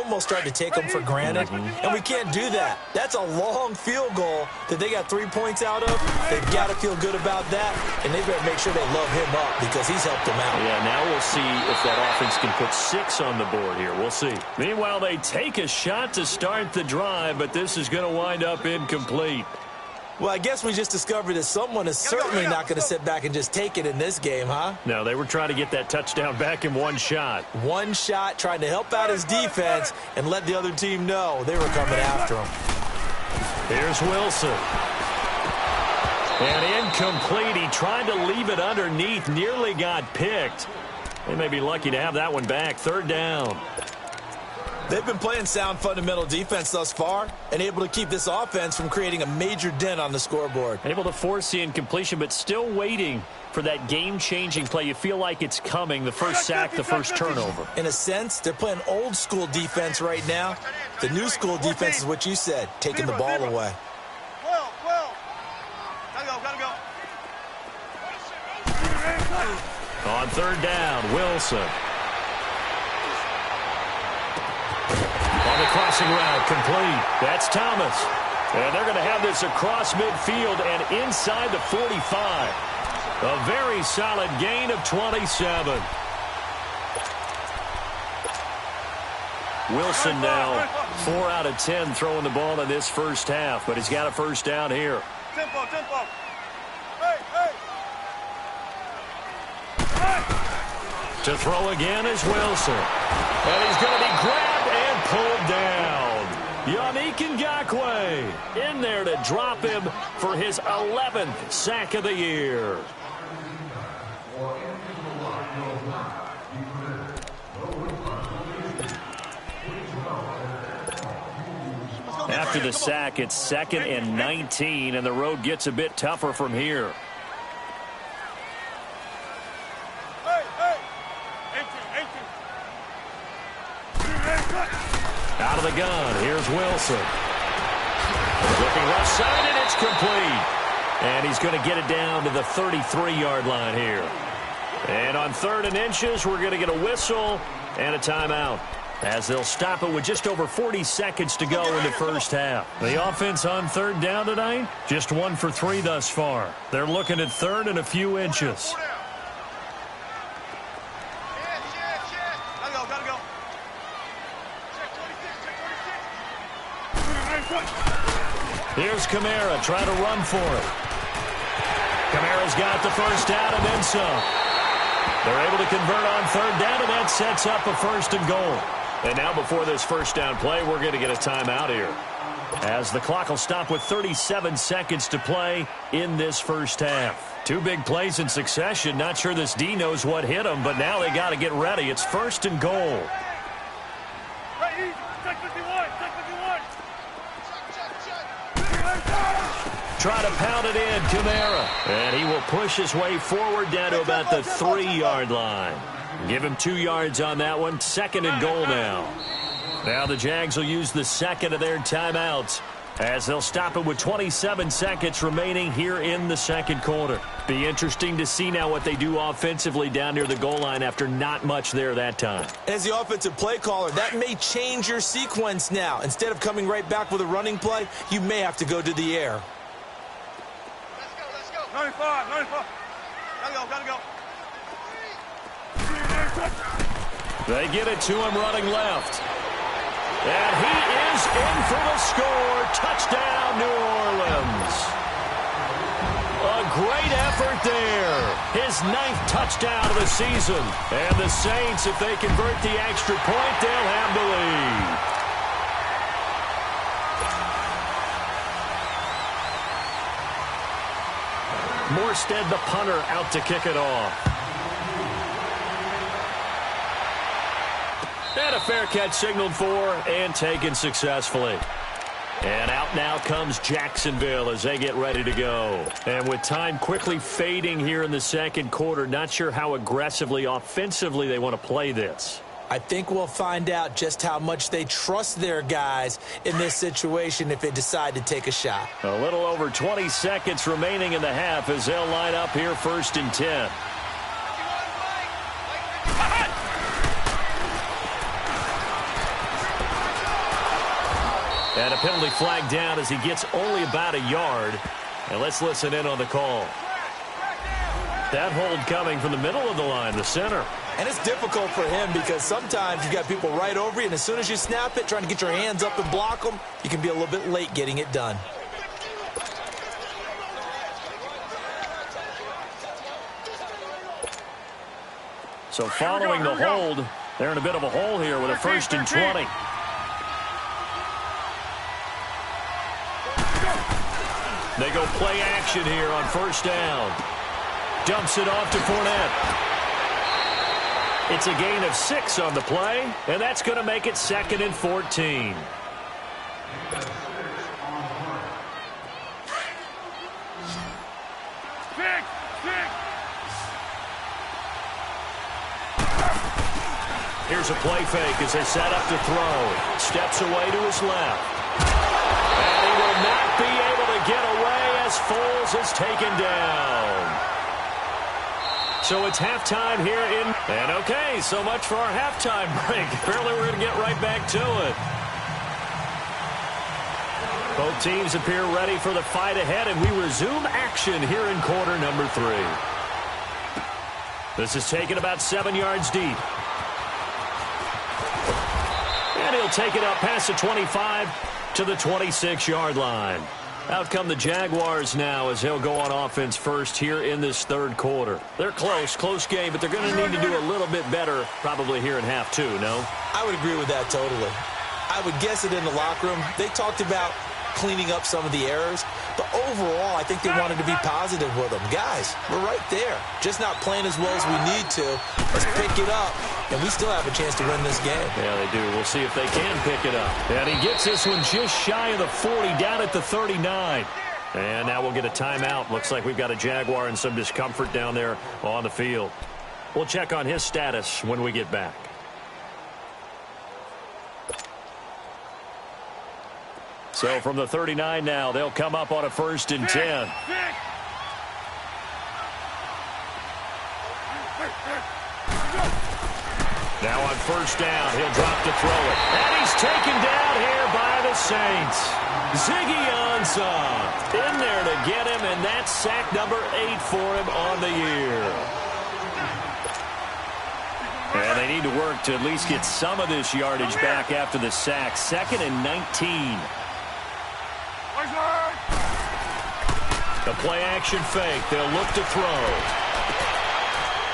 almost start to take them for granted, and we can't do that. That's a long field goal that they got 3 points out of. They've got to feel good about that, and they've got to make sure they love him up because he's helped them out. Yeah, now we'll see if that offense can put 6 on the board here. We'll see. Meanwhile, they take a shot to start the drive, but this is going to wind up incomplete. Well, I guess we just discovered that someone is certainly not going to sit back and just take it in this game, huh? No, they were trying to get that touchdown back in one shot. One shot, trying to help out his defense and let the other team know they were coming after him. Here's Wilson. And incomplete. He tried to leave it underneath, nearly got picked. They may be lucky to have that one back. 3rd down. They've been playing sound fundamental defense thus far and able to keep this offense from creating a major dent on the scoreboard. Able to force the incompletion, but still waiting for that game-changing play. You feel like it's coming, the first sack, the first turnover. In a sense, they're playing old-school defense right now. The new school defense is what you said, taking the ball away. On 3rd down, Wilson. On the crossing route, complete. That's Thomas. And they're going to have this across midfield and inside the 45. A very solid gain of 27. Wilson now 4 out of 10 throwing the ball in this first half, but he's got a first down here. Tempo. To throw again is Wilson. And he's going to be grabbed and pulled down. Yannick Ngakoue in there to drop him for his 11th sack of the year. After the sack, it's 2nd and 19, and the road gets a bit tougher from here. Out of the gun, here's Wilson. Looking left side, and it's complete. And he's going to get it down to the 33-yard line here. And on 3rd and inches, we're going to get a whistle and a timeout, as they'll stop it with just over 40 seconds to go in the first half. The offense on 3rd down tonight, just 1 for 3 thus far. They're looking at 3rd and a few inches. Here's Kamara trying to run for it. Kamara's got the first down and then some. They're able to convert on 3rd down, and that sets up a 1st and goal. And now before this first down play, we're going to get a timeout here, as the clock will stop with 37 seconds to play in this first half. 2 big plays in succession. Not sure this D knows what hit them, but now they got to get ready. It's 1st and goal. Try to pound it in, Kamara. And he will push his way forward down to about the 3-yard line. Give him 2 yards on that one. 2nd and goal now. Now the Jags will use the 2nd of their timeouts, as they'll stop it with 27 seconds remaining here in the 2nd quarter. Be interesting to see now what they do offensively down near the goal line after not much there that time. As the offensive play caller, that may change your sequence now. Instead of coming right back with a running play, you may have to go to the air. Let's go. 95. Gotta go. They get it to him running left. And he is in for the score. Touchdown, New Orleans. A great effort there. His 9th touchdown of the season. And the Saints, if they convert the extra point, they'll have the lead. Morstead, the punter, out to kick it off. And a fair catch signaled for and taken successfully. And out now comes Jacksonville as they get ready to go. And with time quickly fading here in the 2nd quarter, not sure how aggressively, offensively they want to play this. I think we'll find out just how much they trust their guys in this situation if they decide to take a shot. A little over 20 seconds remaining in the half as they'll line up here 1st and 10. And a penalty flag down as he gets only about a yard. And let's listen in on the call. That hold coming from the middle of the line, the center. And it's difficult for him because sometimes you got people right over you, and as soon as you snap it, trying to get your hands up and block them, you can be a little bit late getting it done. So following the hold, they're in a bit of a hole here with a 1st and 20. They go play action here on 1st down. Dumps it off to Fournette. It's a gain of 6 on the play, and that's going to make it 2nd and 14. Here's a play fake as they set up to throw. Steps away to his left. And he will not be able to get away as Foles is taken down. So it's halftime here in... And okay, so much for our halftime break. Apparently we're going to get right back to it. Both teams appear ready for the fight ahead, and we resume action here in quarter number 3. This is taken about 7 yards deep. And he'll take it up past the 25 to the 26-yard line. Out come the Jaguars now as they'll go on offense first here in this 3rd quarter. They're close game, but they're going to need to do a little bit better probably here in half 2, no? I would agree with that totally. I would guess it in the locker room. They talked about cleaning up some of the errors, but overall, I think they wanted to be positive with them. Guys, we're right there. Just not playing as well as we need to. Let's pick it up, and we still have a chance to win this game. Yeah, they do. We'll see if they can pick it up. And he gets this one just shy of the 40, down at the 39. And now we'll get a timeout. Looks like we've got a Jaguar in some discomfort down there on the field. We'll check on his status when we get back. So from the 39 now, they'll come up on a 1st and 10. Now on 1st down, he'll drop to throw it. And he's taken down here by the Saints. Ziggy Ansah in there to get him, and that's sack number 8 for him on the year. And they need to work to at least get some of this yardage back after the sack. 2nd and 19. The play-action fake. They'll look to throw.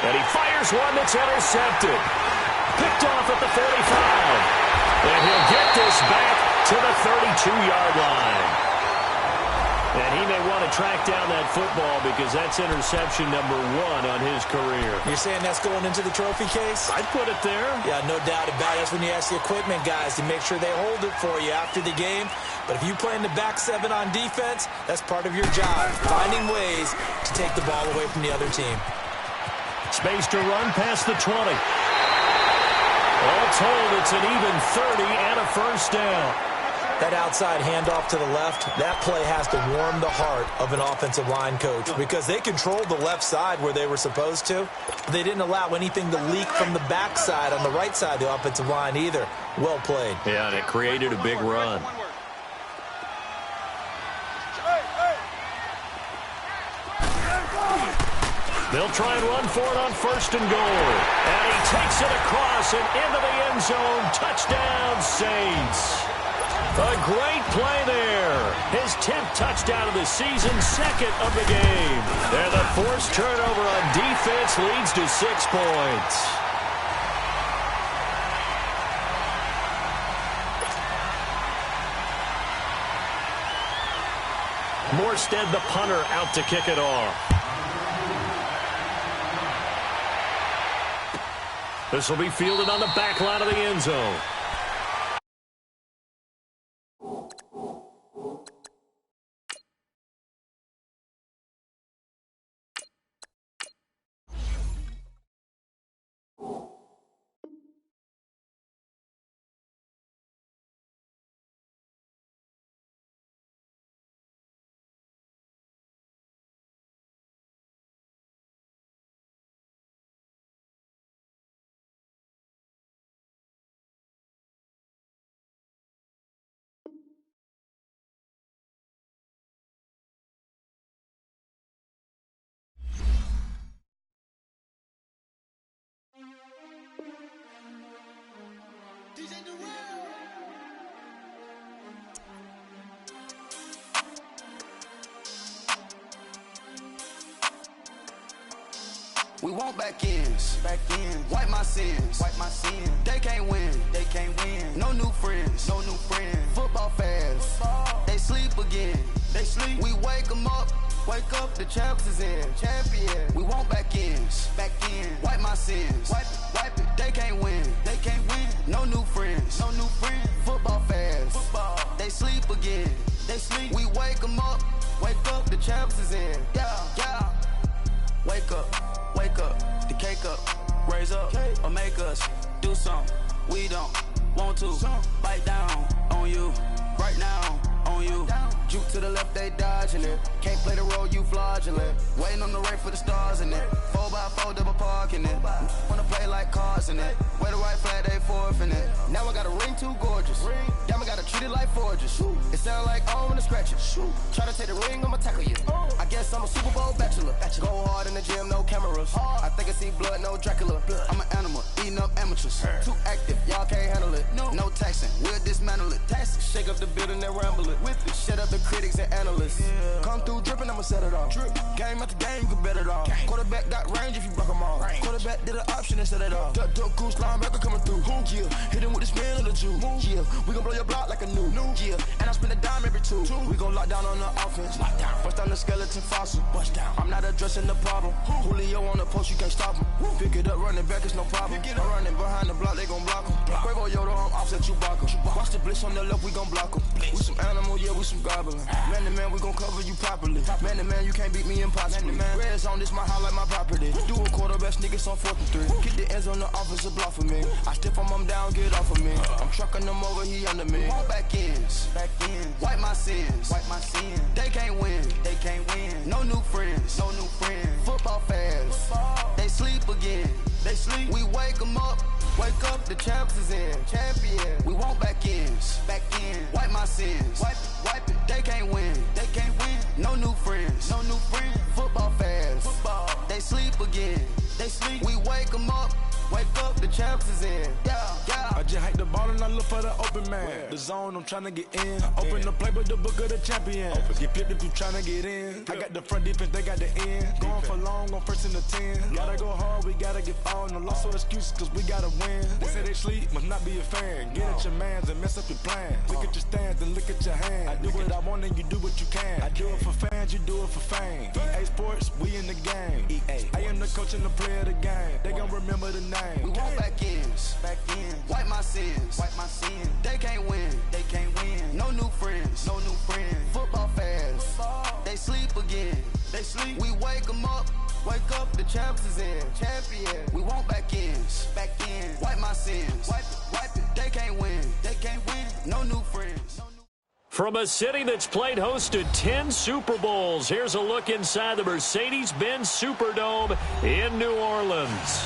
And he fires one that's intercepted. Picked off at the 45. And he'll get this back to the 32-yard line. And he may want to track down that football because that's interception number 1 on his career. You're saying that's going into the trophy case? I'd put it there. Yeah, no doubt about it. That's when you ask the equipment guys to make sure they hold it for you after the game. But if you play in the back 7 on defense, that's part of your job, finding ways to take the ball away from the other team. Space to run past the 20. All told, it's an even 30 and a 1st down. That outside handoff to the left, that play has to warm the heart of an offensive line coach because they controlled the left side where they were supposed to, but they didn't allow anything to leak from the backside on the right side of the offensive line either. Well played. Yeah, and it created a big run. They'll try and run for it on 1st and goal. And he takes it across and into the end zone. Touchdown, Saints. A great play there. His 10th touchdown of the season, 2nd of the game. And the forced turnover on defense leads to 6 points. Morstead, the punter, out to kick it off. This will be fielded on the back line of the end zone. We want back ends. Wipe my sins. They can't win. No new friends. Football fans. They sleep again. We wake them up. The champs is in. We want back ends. Wipe my sins. Wipe it. They can't win. No new friends. Football fans. They sleep again. We wake them up. The champs is in. Yeah. Wake up. The cake up. Raise up. Or make us do something we don't want to. Bite down on you. Right now on you. Juke to the left, they dodging it. Can't play the role, you fraudulent. Waiting on the rain for the stars in it. 4x4 double parking it. Wanna play like cars in it. Wear the white flag, they forfeiting it. Now I got a ring too gorgeous. Y'all gotta treat it like forges. It sound like I wanna scratch it. Try to take the ring, I'ma tackle you. I guess I'm a Super Bowl bachelor. Go hard in the gym, no cameras. I think I see blood, no Dracula. I'm an animal, eating up amateurs. Too active, y'all can't handle it. No taxing, we'll dismantle it. Shake up the building and ramble it. Whip it, shut up the critics and analysts. Come through dripping, I'ma set it off. Game after game, you can bet it all. Quarterback got range if you block them all. Quarterback did an option and set it off. Duck, goose, linebacker coming through. Yeah, hit him with the spin of the Jew. Yeah, we gon' blow your block like a new. Yeah, and I spend a dime every two. We gon' lock down on the offense. Bust down the skeleton fossil. I'm not addressing the problem. Julio on the post, you can't stop him. Pick it up, running back, it's no problem. I'm running behind the block, they gon' block him. Quavo Yoda, I'm offset Chewbacca. Watch the blitz on the left, we gon' block him. We some animal, yeah, we some goblin. Man to man, we gon' cover you properly. Man to man, you can't beat me impossibly. Red zone, this my house like my property. Do a quarterback, niggas on 4th and 3. Kick the ends on the offensive block for me. I stiff on down, get off of me. I'm trucking them over, he under me. Walk back ends. Wipe my sins. They can't win. No new friends. Football fans. They sleep again. We wake them up. The champs is in. We want back ends. Wipe my sins. Wipe it. They can't win. No new friends. Football fans. They sleep again. We wake them up. The champs is in. Yeah. I just hike the ball and I look for the open man. The zone, I'm trying to get in. Open the playbook, the book of the champion. Get flipped if you trying to get in. I got the front defense, they got the end. Going for long, on 1st and the 10. Gotta go hard, we gotta get all. No loss or excuses, cause we gotta win. They say they sleep, must not be a fan. Get at your mans and mess up your plans. Look at your stands and look at your hands. I do what I want and you do what you can. I do it for fans, you do it for fame. EA Sports, we in the game. I am the coach and the player of the game. They gon' remember the name. We want back ends. Wipe my sins. They can't win. No new friends. Football fans. They sleep again. We wake them up. The champs is in. We want back ends. Wipe my sins. Wipe it. They can't win. No new friends. From a city that's played host to 10 Super Bowls, here's a look inside the Mercedes-Benz Superdome in New Orleans.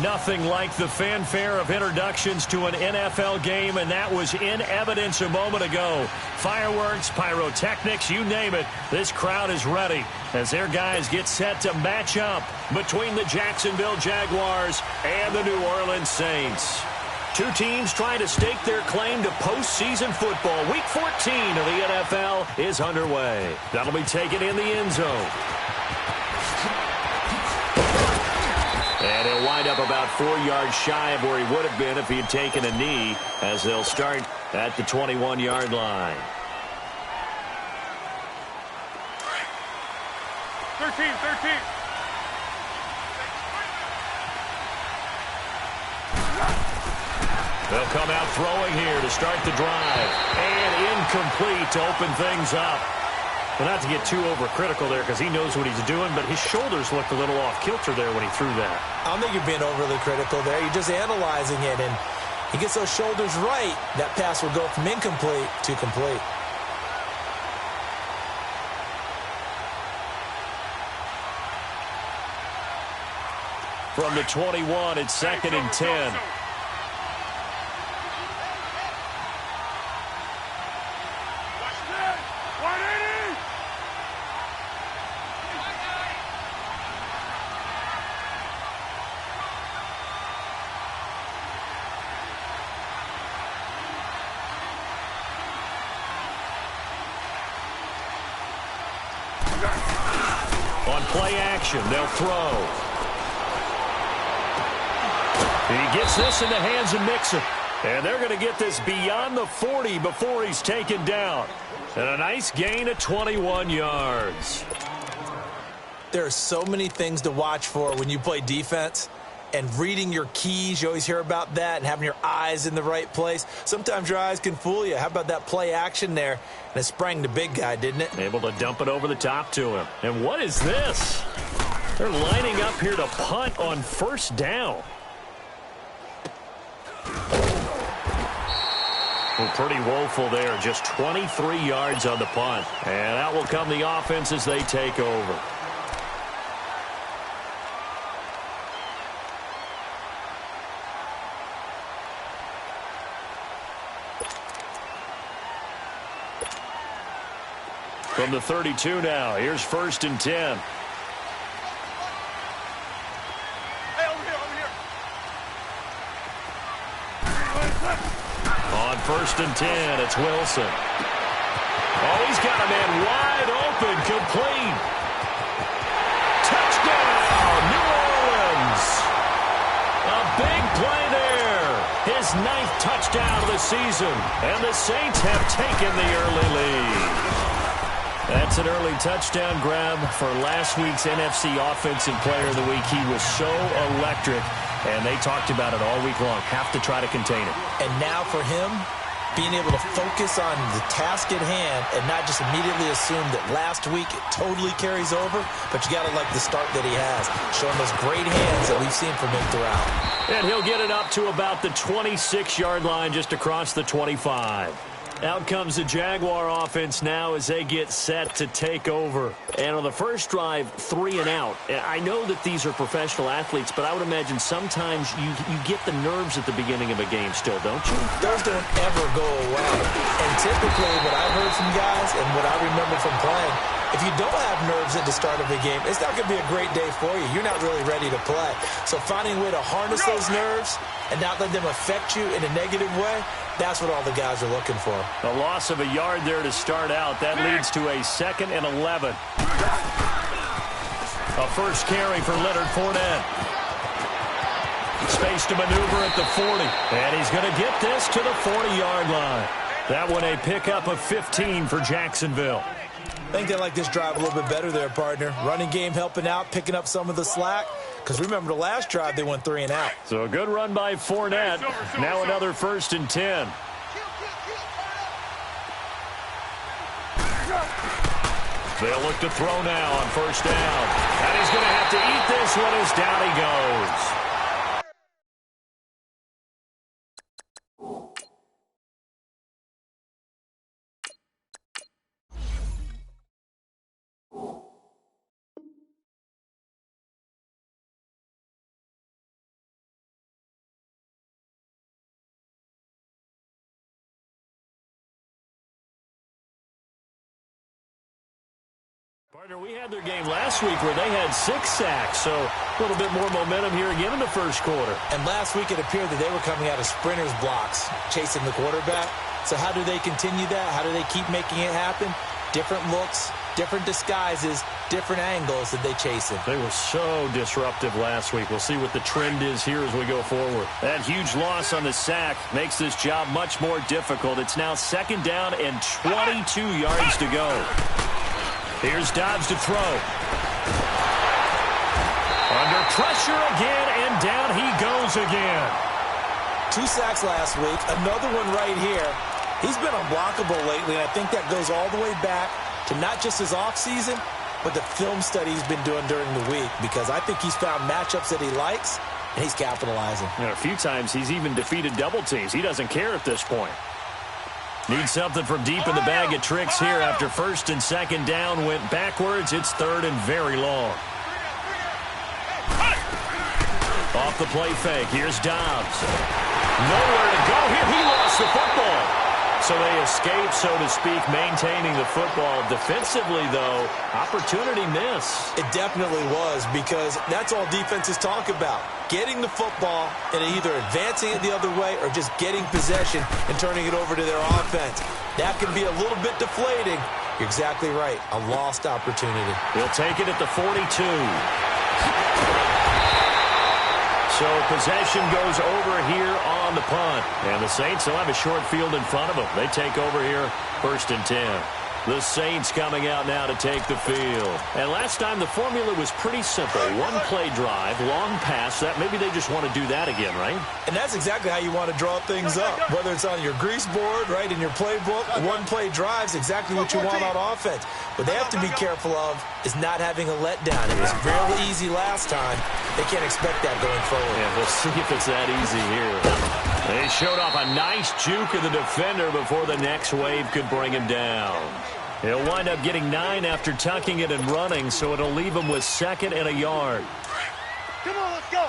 Nothing like the fanfare of introductions to an NFL game, and that was in evidence a moment ago. Fireworks, pyrotechnics, you name it. This crowd is ready as their guys get set to match up between the Jacksonville Jaguars and the New Orleans Saints. Two teams trying to stake their claim to postseason football. Week 14 of the NFL is underway. That'll be taken in the end zone. And he'll wind up about 4 yards shy of where he would have been if he had taken a knee, as they'll start at the 21-yard line. 13. They'll come out throwing here to start the drive. And incomplete to open things up. Well, not to get too overcritical there because he knows what he's doing, but his shoulders looked a little off-kilter there when he threw that. I don't think you're being overly critical there. You're just analyzing it, and he gets those shoulders right. That pass will go from incomplete to complete. From the 21, it's 2nd and 10. On play action, they'll throw. He gets this in the hands of Mixon. And they're going to get this beyond the 40 before he's taken down. And a nice gain of 21 yards. There are so many things to watch for when you play defense. And reading your keys, you always hear about that, and having your eyes in the right place. Sometimes your eyes can fool you. How about that play action there? And it sprang the big guy, didn't it? Able to dump it over the top to him. And what is this? They're lining up here to punt on first down. Well, pretty woeful there. Just 23 yards on the punt. And out will come the offense as they take over. From the 32 now, here's 1st and 10. Hey, over here. On 1st and 10, it's Wilson. Oh, he's got a man wide open, complete. Touchdown, New Orleans. A big play there. His 9th touchdown of the season. And the Saints have taken the early lead. That's an early touchdown grab for last week's NFC Offensive Player of the Week. He was so electric, and they talked about it all week long. Have to try to contain it. And now for him, being able to focus on the task at hand and not just immediately assume that last week it totally carries over, but you got to like the start that he has, showing those great hands that we've seen from him throughout. And he'll get it up to about the 26-yard line, just across the 25. Out comes the Jaguar offense now as they get set to take over. And on the first drive, 3 and out. I know that these are professional athletes, but I would imagine sometimes you get the nerves at the beginning of a game still, don't you? Those don't ever go away. And typically what I've heard from guys and what I remember from playing, if you don't have nerves at the start of a game, it's not going to be a great day for you. You're not really ready to play. So finding a way to harness those nerves and not let them affect you in a negative way, that's what all the guys are looking for. A loss of a yard there to start out. That leads to a 2nd and 11. A first carry for Leonard Fournette. Space to maneuver at the 40. And he's going to get this to the 40-yard line. That one a pickup of 15 for Jacksonville. I think they like this drive a little bit better there, partner. Running game helping out, picking up some of the slack. Because remember the last drive, they went 3 and out. So a good run by Fournette. Now another 1st and 10. They'll look to throw now on first down. And he's going to have to eat this one as down he goes. Partner, we had their game last week where they had 6 sacks, so a little bit more momentum here again in the first quarter. And last week it appeared that they were coming out of sprinters blocks, chasing the quarterback. So how do they continue that? How do they keep making it happen? Different looks, different disguises, different angles that they chase it. They were so disruptive last week. We'll see what the trend is here as we go forward. That huge loss on the sack makes this job much more difficult. It's now 2nd down and 22 yards to go. Here's Dobbs to throw. Under pressure again, and down he goes again. 2 sacks last week, another one right here. He's been unblockable lately, and I think that goes all the way back to not just his offseason, but the film study he's been doing during the week, because I think he's found matchups that he likes, and he's capitalizing. And a few times he's even defeated double teams. He doesn't care at this point. Needs something from deep in the bag of tricks here after 1st and 2nd down went backwards. It's 3rd and very long. Off the play fake. Here's Dobbs. Nowhere to go here. He lost the football. So they escape, so to speak, maintaining the football. Defensively, though, opportunity miss. It definitely was, because that's all defenses talk about. Getting the football and either advancing it the other way or just getting possession and turning it over to their offense. That can be a little bit deflating. You're exactly right. A lost opportunity. He'll take it at the 42. So possession goes over here on the punt. And the Saints will have a short field in front of them. They take over here, 1st and 10. The Saints coming out now to take the field. And last time the formula was pretty simple. One-play drive, long pass. That maybe they just want to do that again, right? And that's exactly how you want to draw things up. Whether it's on your grease board, right, in your playbook, one-play drive's exactly what you want on offense. What they have to be careful of is not having a letdown. It was real easy last time. They can't expect that going forward. Yeah, we'll see if it's that easy here. They showed off a nice juke of the defender before the next wave could bring him down. He'll wind up getting 9 after tucking it and running, so it'll leave him with 2nd and a yard. Come on, let's go.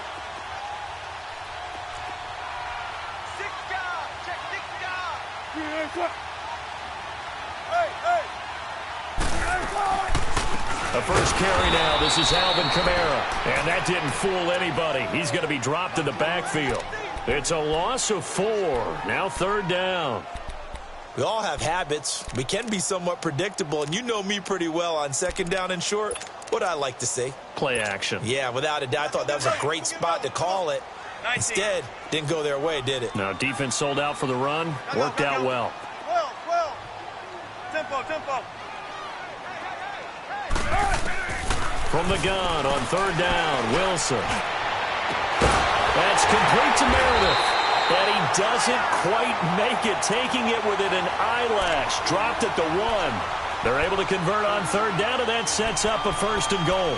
6 guys. Check 6 guys. Hey. The first carry now. This is Alvin Kamara. And that didn't fool anybody. He's going to be dropped in the backfield. It's a loss of 4. Now 3rd down. We all have habits. We can be somewhat predictable, and you know me pretty well on 2nd down and short. What I like to see. Play action. Yeah, without a doubt. I thought that was a great spot to call it. Instead, didn't go their way, did it? Now, defense sold out for the run. Worked out well. 12. Tempo. From the gun on 3rd down, Wilson. That's complete to Meredith. And he doesn't quite make it, taking it within an eyelash. Dropped at the 1. They're able to convert on 3rd down, and that sets up a 1st and goal.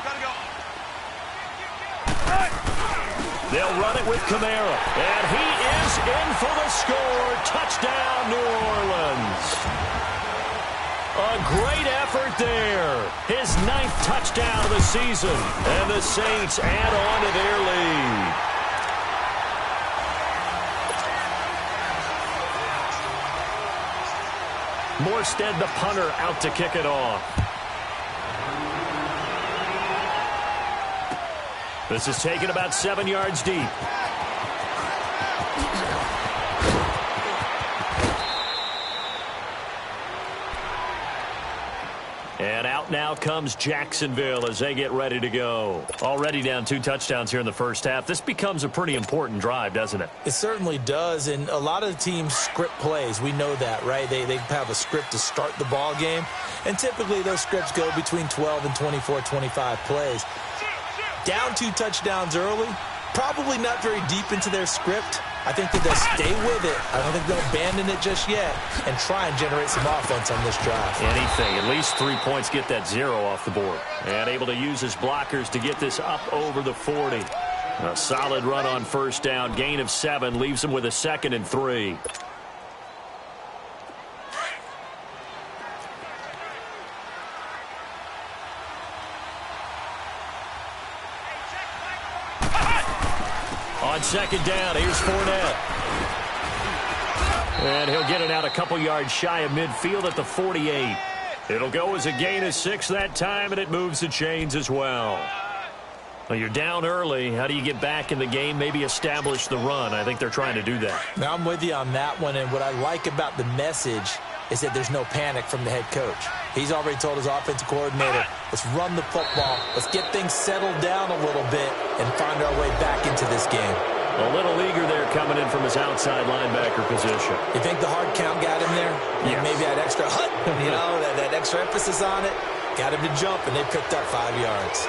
Gotta go. They'll run it with Kamara. And he is in for the score. Touchdown, New Orleans. A great effort there. His 9th touchdown of the season. And the Saints add on to their lead. Morstead, the punter, out to kick it off. This is taken about 7 yards deep. And out now comes Jacksonville as they get ready to go. Already down 2 touchdowns here in the first half. This becomes a pretty important drive, doesn't it? It certainly does, and a lot of the teams script plays. We know that, right? They have a script to start the ball game, and typically those scripts go between 12 and 24, 25 plays. Down 2 touchdowns early, probably not very deep into their script. I think that they'll stay with it. I don't think they'll abandon it just yet and try and generate some offense on this drive. Anything. At least 3 points, get that 0 off the board. And able to use his blockers to get this up over the 40. A solid run on 1st down. Gain of 7 leaves him with a 2nd and 3. On 2nd down, here's Fournette. And he'll get it out a couple yards shy of midfield at the 48. It'll go as a gain of 6 that time, and it moves the chains as well. Well, you're down early. How do you get back in the game, maybe establish the run? I think they're trying to do that. Now, I'm with you on that one, and what I like about the message is that there's no panic from the head coach. He's already told his offensive coordinator, let's run the football, let's get things settled down a little bit and find our way back into this game. A little eager there coming in from his outside linebacker position. You think the hard count got him there? Yes. Maybe that extra that extra emphasis on it got him to jump, and they picked up 5 yards.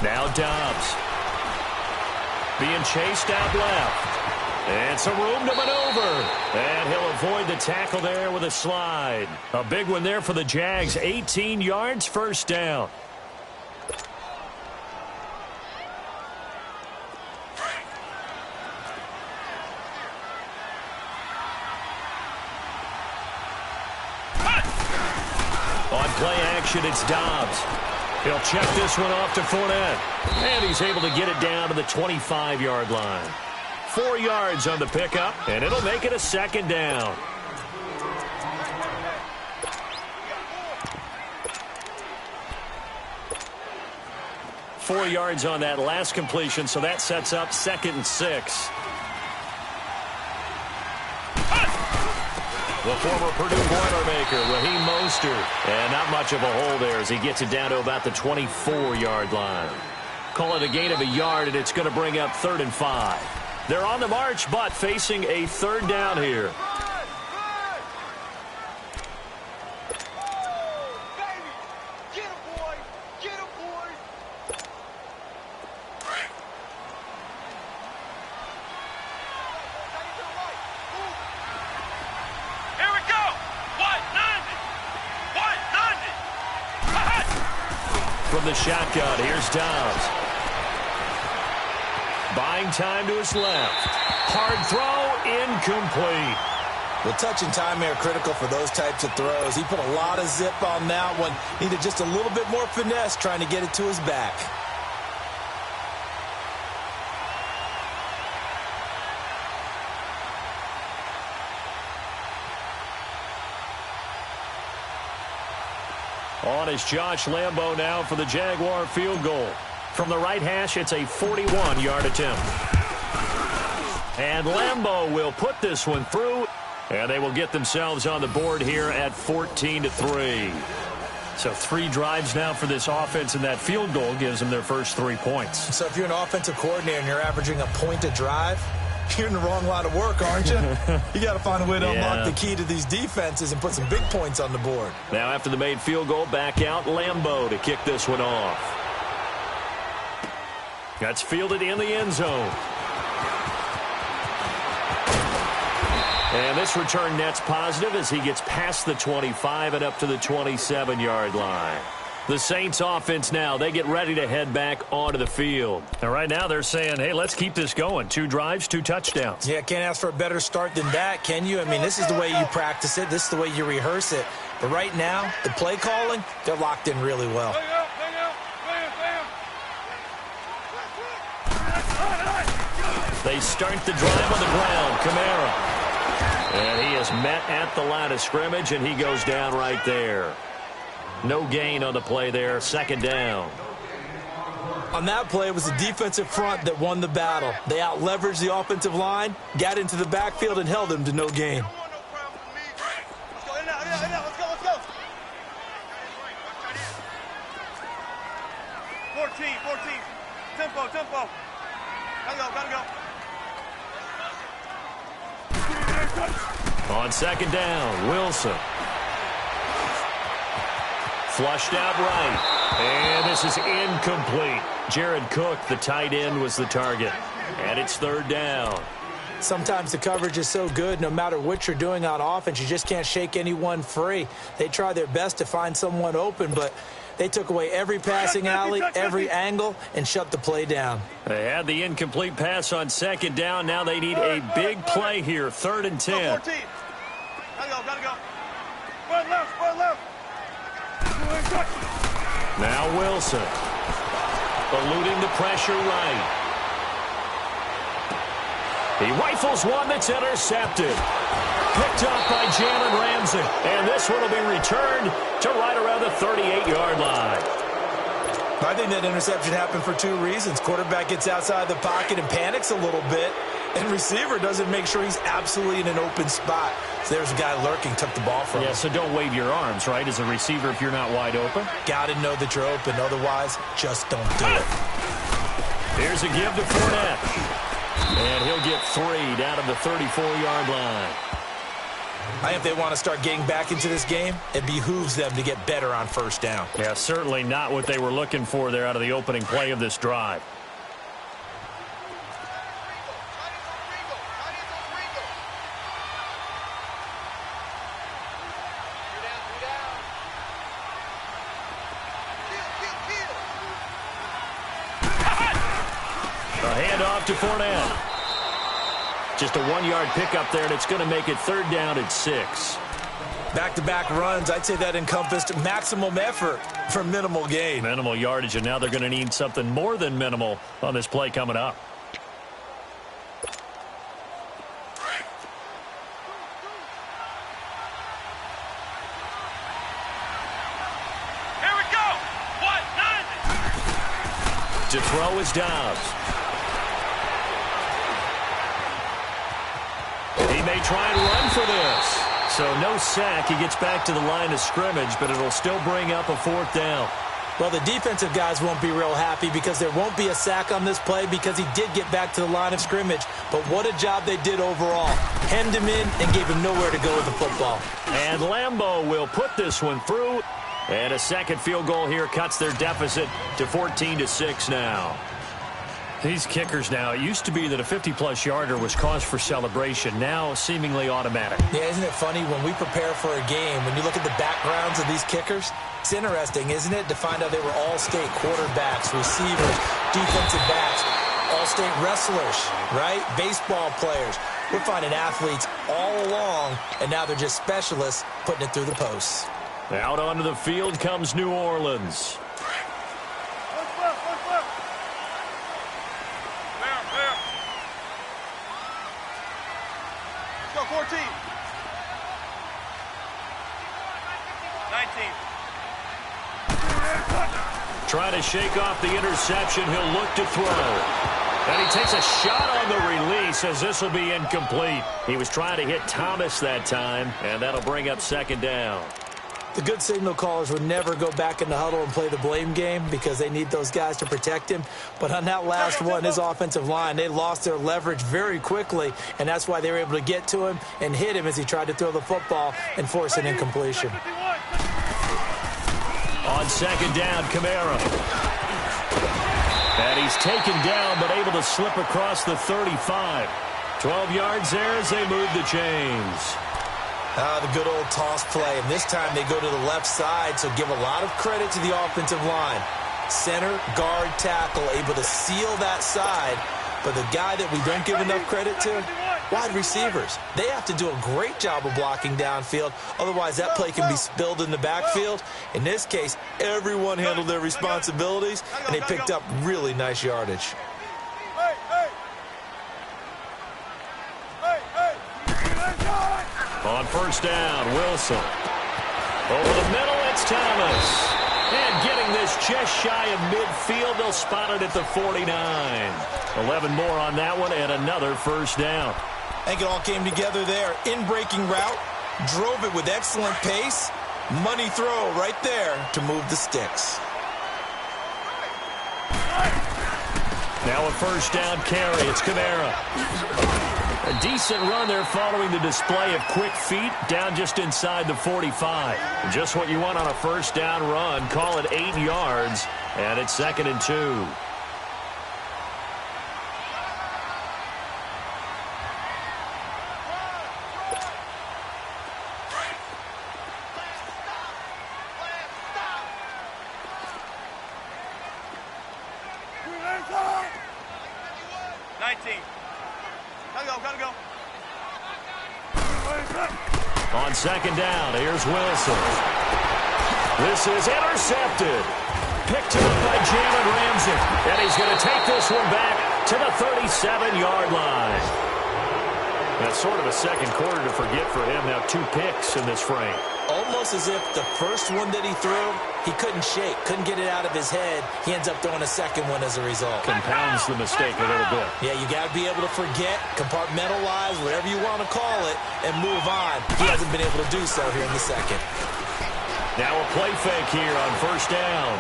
Now Dobbs. Being chased out left. And some room to maneuver. And he'll avoid the tackle there with a slide. A big one there for the Jags. 18 yards, 1st down. On play action, it's Dobbs. He'll check this one off to Fournette. And he's able to get it down to the 25-yard line. 4 yards on the pickup, and it'll make it a second down. Four yards on that last completion, so that sets up 2nd and 6. The former Purdue Boilermaker, Raheem Mostert. And not much of a hole there as he gets it down to about the 24-yard line. Call it a gain of a yard, and it's going to bring up 3rd and 5. They're on the march, but facing a 3rd down here. From the shotgun, here's Dobbs. Buying time to his left. Hard throw, incomplete. Well, touch and timing are critical for those types of throws. He put a lot of zip on that one. Needed just a little bit more finesse trying to get it to his back. On is Josh Lambo now for the Jaguar field goal. From the right hash, it's a 41-yard attempt. And Lambo will put this one through, and they will get themselves on the board here at 14-3. So 3 drives now for this offense, and that field goal gives them their first 3 points. So if you're an offensive coordinator and you're averaging a point a drive, you're in the wrong line of work, aren't you? You got to find a way to unlock the key to these defenses and put some big points on the board. Now after the made field goal, back out Lambo to kick this one off. That's fielded in the end zone. And this return net's positive as he gets past the 25 and up to the 27-yard line. The Saints offense now, they get ready to head back onto the field. And right now they're saying, hey, let's keep this going. 2 drives, 2 touchdowns. Yeah, can't ask for a better start than that, can you? I mean, this is the way you practice it. This is the way you rehearse it. But right now, the play calling, they're locked in really well. They start the drive on the ground. Kamara. And he is met at the line of scrimmage, and he goes down right there. No gain on the play there. 2nd down. On that play, it was the defensive front that won the battle. They out-leveraged the offensive line, got into the backfield, and held them to no gain. Let's go. 14. Tempo. Gotta go. On 2nd down, Wilson. Flushed out right. And this is incomplete. Jared Cook, the tight end, was the target. And it's 3rd down. Sometimes the coverage is so good, no matter what you're doing on offense, you just can't shake anyone free. They try their best to find someone open, but they took away every passing alley, every angle, and shut the play down. They had the incomplete pass on 2nd down. Now they need a big play here. 3rd and 10. Gotta go. Spread left. Now Wilson. Eluding the pressure right. He rifles one that's intercepted. Picked up by Jalen Ramsey. And this one will be returned to right around the 38-yard line. I think that interception happened for 2 reasons. Quarterback gets outside the pocket and panics a little bit. And receiver doesn't make sure he's absolutely in an open spot. So there's a guy lurking, took the ball from him. Yeah, so don't wave your arms, right, as a receiver if you're not wide open. Got to know that you're open. Otherwise, just don't do it. Here's a give to Fournette. And he'll get 3 down to the 34-yard line. I think if they want to start getting back into this game, it behooves them to get better on 1st down. Yeah, certainly not what they were looking for there out of the opening play of this drive. A handoff to Fournette. Just a 1-yard pickup there, and it's going to make it 3rd down at 6. Back-to-back runs, I'd say that encompassed maximum effort for minimal gain. Minimal yardage, and now they're going to need something more than minimal on this play coming up. To throw is Dobbs. He may try and run for this. So no sack. He gets back to the line of scrimmage, but it'll still bring up a 4th down. Well, the defensive guys won't be real happy because there won't be a sack on this play because he did get back to the line of scrimmage. But what a job they did overall. Hemmed him in and gave him nowhere to go with the football. And Lambeau will put this one through. And a second field goal here cuts their deficit to 14-6 now. These kickers now, it used to be that a 50-plus yarder was cause for celebration. Now seemingly automatic. Yeah, isn't it funny when we prepare for a game, when you look at the backgrounds of these kickers, it's interesting, isn't it, to find out they were all-state quarterbacks, receivers, defensive backs, all-state wrestlers, right? Baseball players. We're finding athletes all along, and now they're just specialists putting it through the posts. Out onto the field comes New Orleans. Let's go, 14. 19. Trying to shake off the interception. He'll look to throw. And he takes a shot on the release as this will be incomplete. He was trying to hit Thomas that time, and that'll bring up 2nd down. The good signal callers would never go back in the huddle and play the blame game because they need those guys to protect him. But on that last one, his offensive line, they lost their leverage very quickly, and that's why they were able to get to him and hit him as he tried to throw the football and force an incompletion. On 2nd down, Kamara. And he's taken down but able to slip across the 35. 12 yards there as they move the chains. The good old toss play, and this time they go to the left side, so give a lot of credit to the offensive line. Center, guard, tackle, able to seal that side, but the guy that we don't give enough credit to, wide receivers. They have to do a great job of blocking downfield, otherwise that play can be spilled in the backfield. In this case, everyone handled their responsibilities, and they picked up really nice yardage. On 1st down, Wilson. Over the middle, it's Thomas. And getting this just shy of midfield, they'll spot it at the 49. 11 more on that one, and another 1st down. I think it all came together there. In-breaking route, drove it with excellent pace. Money throw right there to move the sticks. Now a 1st down carry. It's Kamara. A decent run there following the display of quick feet down just inside the 45. Just what you want on a 1st down run. Call it 8 yards, and it's 2nd and 2. On 2nd down, here's Wilson. This is intercepted. Picked up by Jalen Ramsey. And he's going to take this one back to the 37-yard line. That's sort of a second quarter to forget for him. Now 2 picks in this frame. Almost as if the first one that he threw, he couldn't shake, couldn't get it out of his head. He ends up throwing a second one as a result. Compounds the mistake a little bit. Yeah, you got to be able to forget, compartmentalize, whatever you want to call it, and move on. He hasn't been able to do so here in the second. Now a play fake here on 1st down.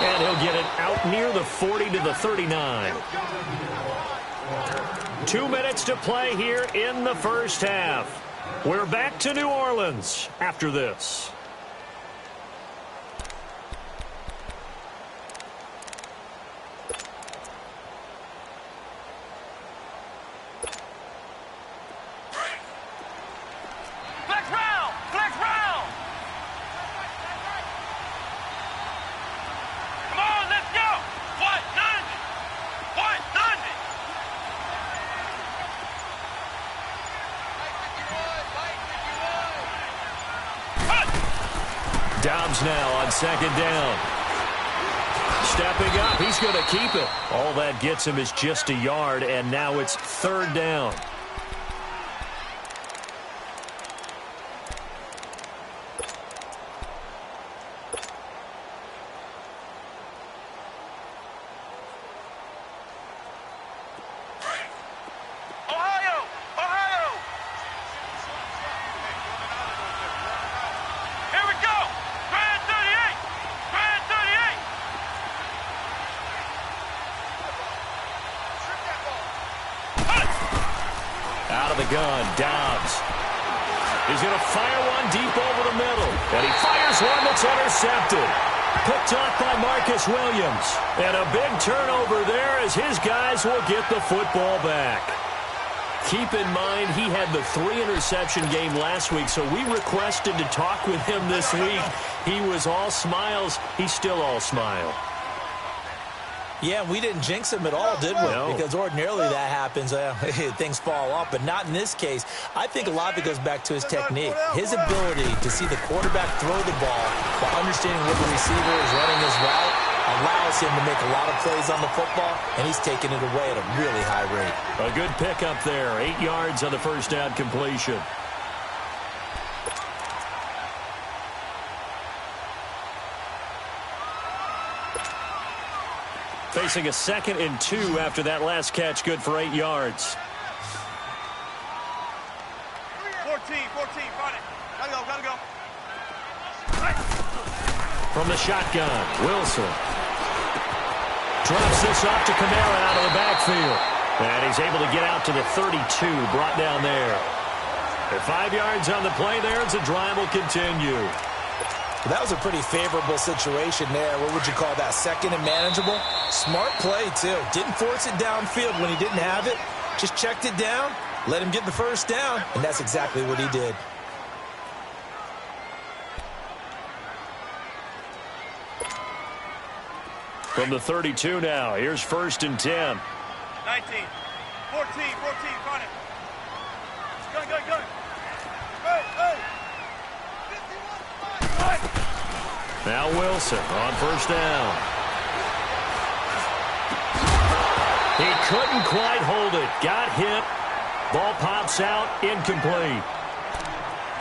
And he'll get it out near the 40 to the 39. 2 minutes to play here in the 1st half. We're back to New Orleans after this. Flex round! Flex round! Come on, let's go! White 90! White 90! Dobbs now on 2nd down. Stepping up, he's going to keep it. All that gets him is just a yard, and now it's 3rd down. shotgun. Dobbs. He's going to fire one deep over the middle. And he fires one that's intercepted. Picked off by Marcus Williams. And a big turnover there as his guys will get the football back. Keep in mind, he had the 3-interception game last week, so we requested to talk with him this week. He was all smiles. He's still all smile. Yeah, we didn't jinx him at all, did we? No. Because ordinarily that happens. Things fall off, but not in this case. I think a lot of it goes back to his technique. His ability to see the quarterback throw the ball while understanding what the receiver is running his route allows him to make a lot of plays on the football, and he's taking it away at a really high rate. A good pickup there. 8 yards on the first down completion. Facing a 2nd and 2 after that last catch, good for 8 yards. 14, run it. Gotta go. From the shotgun, Wilson. Drops this off to Kamara out of the backfield. And he's able to get out to the 32, brought down there. At 5 yards on the play there, as the drive will continue. That was a pretty favorable situation there. What would you call that? 2nd and manageable? Smart play, too. Didn't force it downfield when he didn't have it. Just checked it down, let him get the first down, and that's exactly what he did. From the 32 now, here's 1st and 10. 19, 14, run it. Go. Hey. Now Wilson on 1st down. He couldn't quite hold it. Got hit. Ball pops out. Incomplete.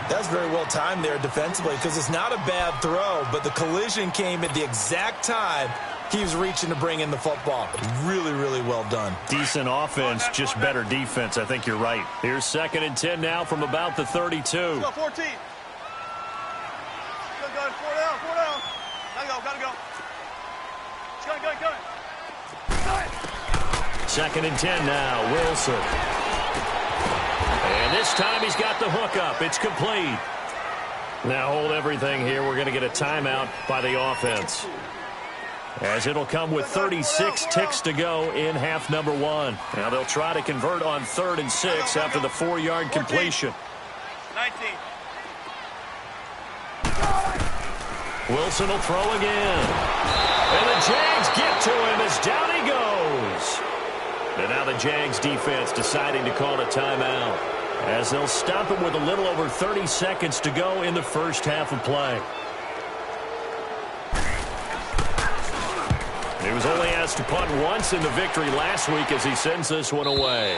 That's very well timed there defensively because it's not a bad throw, but the collision came at the exact time he was reaching to bring in the football. Really, really well done. Decent offense, just better defense. I think you're right. Here's 2nd and 10 now from about the 32. Let's go, 14. Go, 4 down. Gotta go. Go. 2nd and 10 now, Wilson. And this time he's got the hook up. It's complete. Now hold everything here. We're going to get a timeout by the offense, as it'll come with 36 ticks to go in half number 1. Now they'll try to convert on 3rd and 6 after the 4-yard completion. 19. Wilson will throw again. And the Jags get to him as down he goes. And now the Jags defense deciding to call a timeout, as they'll stop him with a little over 30 seconds to go in the first half of play. He was only asked to punt once in the victory last week as he sends this one away.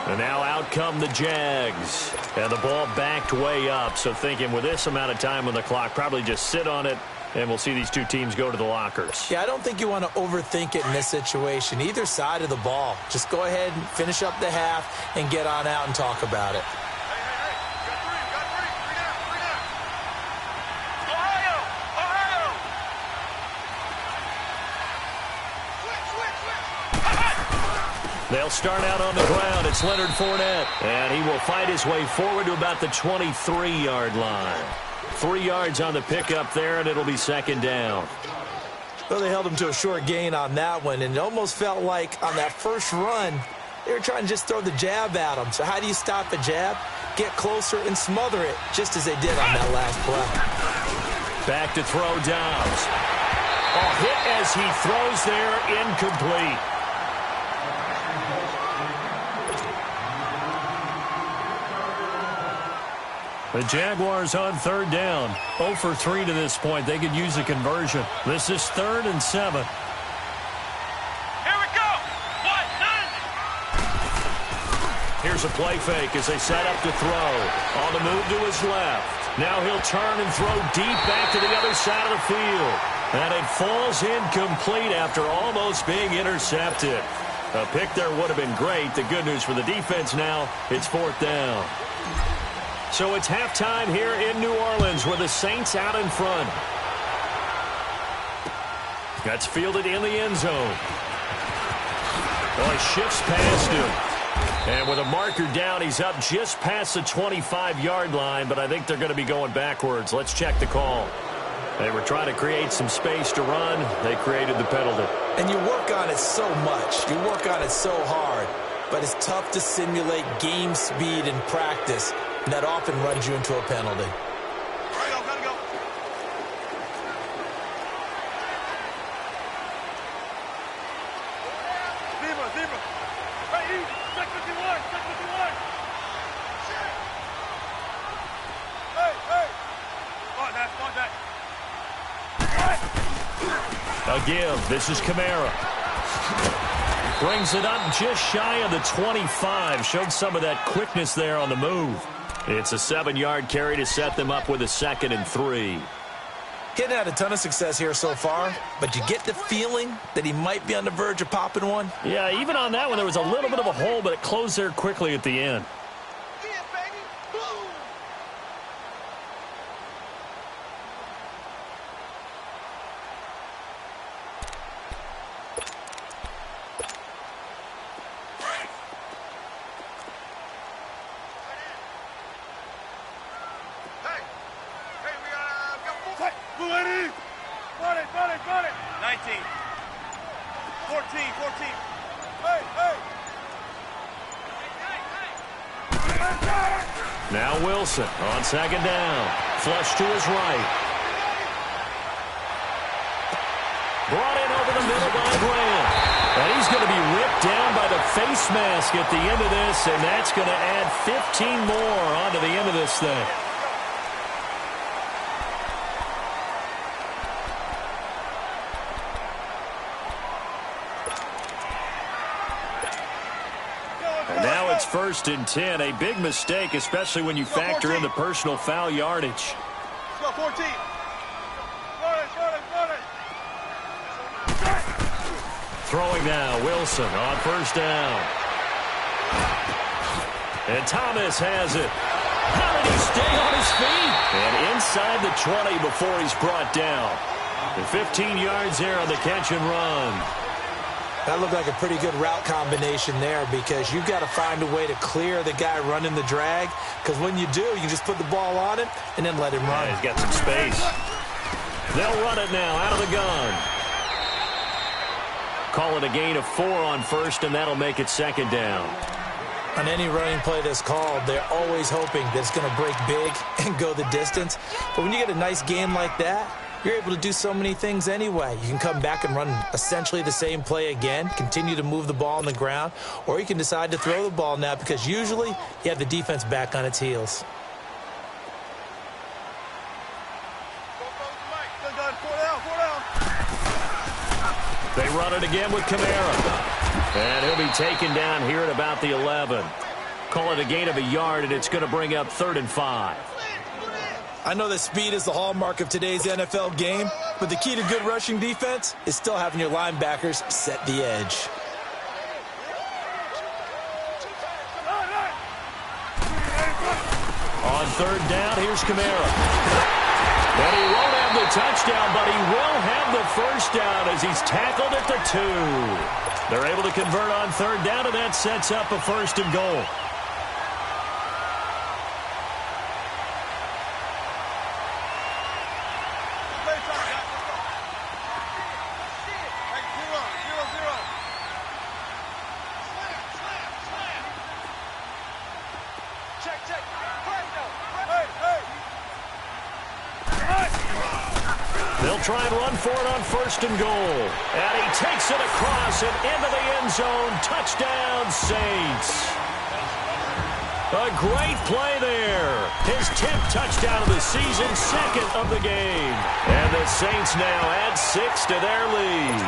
And now out come the Jags. And the ball backed way up. So thinking with this amount of time on the clock, probably just sit on it, and we'll see these two teams go to the lockers. Yeah, I don't think you want to overthink it in this situation. Either side of the ball. Just go ahead and finish up the half and get on out and talk about it. They'll start out on the ground. It's Leonard Fournette. And he will fight his way forward to about the 23-yard line. 3 yards on the pickup there, and it'll be 2nd down. Well, they held him to a short gain on that one, and it almost felt like on that first run, they were trying to just throw the jab at him. So how do you stop a jab? Get closer and smother it, just as they did on that last play. Back to throw Dobbs. Hit as he throws there, incomplete. The Jaguars on 3rd down. 0 for 3 to this point. They could use a conversion. This is 3rd and 7. Here we go. 1, 9. Here's a play fake as they set up to throw. On the move to his left. Now he'll turn and throw deep back to the other side of the field. And it falls incomplete after almost being intercepted. A pick there would have been great. The good news for the defense now, it's 4th down. So it's halftime here in New Orleans with the Saints out in front. That's fielded in the end zone. Well, he shifts past him. And with a marker down, he's up just past the 25-yard line, but I think they're going to be going backwards. Let's check the call. They were trying to create some space to run. They created the penalty. And you work on it so much. You work on it so hard. But it's tough to simulate game speed in practice. And that often runs you into a penalty. Gotta go. Zebra. Hey, easy. Check 51. Hey. Contact. A give. This is Kamara. Brings it up just shy of the 25. Showed some of that quickness there on the move. It's a 7-yard carry to set them up with a 2nd and 3. He hadn't had a ton of success here so far, but you get the feeling that he might be on the verge of popping one. Yeah, even on that one, there was a little bit of a hole, but it closed there quickly at the end. Got it. 19. 14. Hey. Now Wilson on 2nd down. Flush to his right. Brought in over the middle by Graham. And he's going to be ripped down by the face mask at the end of this, and that's going to add 15 more onto the end of this thing. Now it's 1st and 10. A big mistake, especially when you factor in the personal foul yardage. Go 14. Throwing now, Wilson on 1st down. And Thomas has it. How did he stay on his feet? And inside the 20 before he's brought down. The 15 yards there on the catch and run. That looked like a pretty good route combination there because you've got to find a way to clear the guy running the drag, because when you do, you just put the ball on him and then let him run. Yeah, he's got some space. They'll run it now out of the gun. Call it a gain of 4 on 1st, and that'll make it 2nd down. On any running play that's called, they're always hoping that it's going to break big and go the distance. But when you get a nice game like that, you're able to do so many things anyway. You can come back and run essentially the same play again, continue to move the ball on the ground, or you can decide to throw the ball now because usually you have the defense back on its heels. They run it again with Kamara. And he'll be taken down here at about the 11. Call it a gain of a yard, and it's going to bring up 3rd and 5. I know that speed is the hallmark of today's NFL game, but the key to good rushing defense is still having your linebackers set the edge. On 3rd down, here's Kamara. And he won't have the touchdown, but he will have the 1st down as he's tackled at the 2. They're able to convert on 3rd down, and that sets up a 1st and goal. They'll try and run for it on 1st and goal. And he takes it across and into the end zone. Touchdown, Saints. A great play there. His 10th touchdown of the season, 2nd of the game. And the Saints now add 6 to their lead.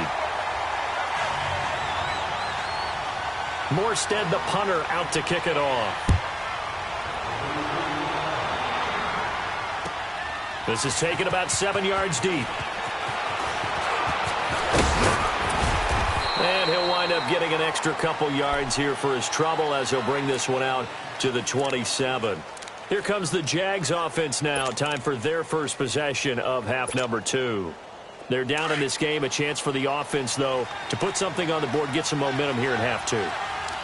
Morstead, the punter, out to kick it off. This is taken about 7 yards deep. And he'll wind up getting an extra couple yards here for his trouble as he'll bring this one out to the 27. Here comes the Jags offense now. Time for their first possession of half number 2. They're down in this game. A chance for the offense, though, to put something on the board, get some momentum here in half two.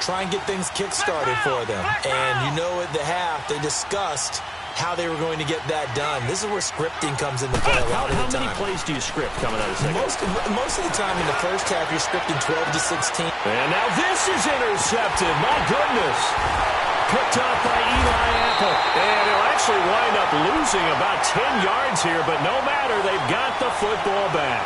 Try and get things kick-started for them. And you know at the half, they discussed how they were going to get that done. This is where scripting comes into play a lot of the time. How many plays do you script coming out of the second? Most of the time in the first half, you're scripting 12 to 16. And now this is intercepted. My goodness. Picked off by Eli Apple. And he'll actually wind up losing about 10 yards here, but no matter, they've got the football back.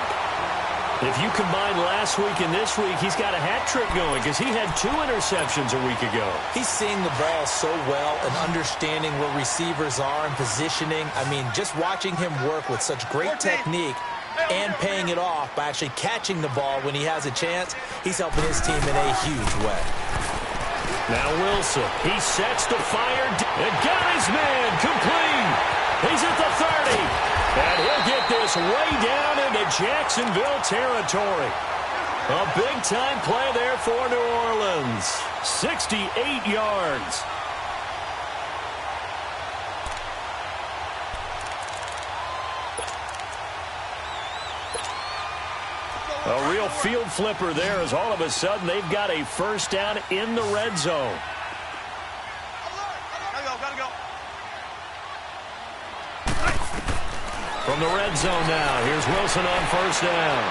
If you combine last week and this week, he's got a hat trick going because he had 2 interceptions a week ago. He's seeing the ball so well and understanding where receivers are and positioning. I mean, just watching him work with such great technique and paying it off by actually catching the ball when he has a chance, he's helping his team in a huge way. Now Wilson, he sets to fire and got his man complete. He's at the 30. And he'll get this way down into Jacksonville territory. A big-time play there for New Orleans. 68 yards. A real field flipper there as all of a sudden they've got a first down in the red zone. Gotta go. From the red zone now, here's Wilson on first down.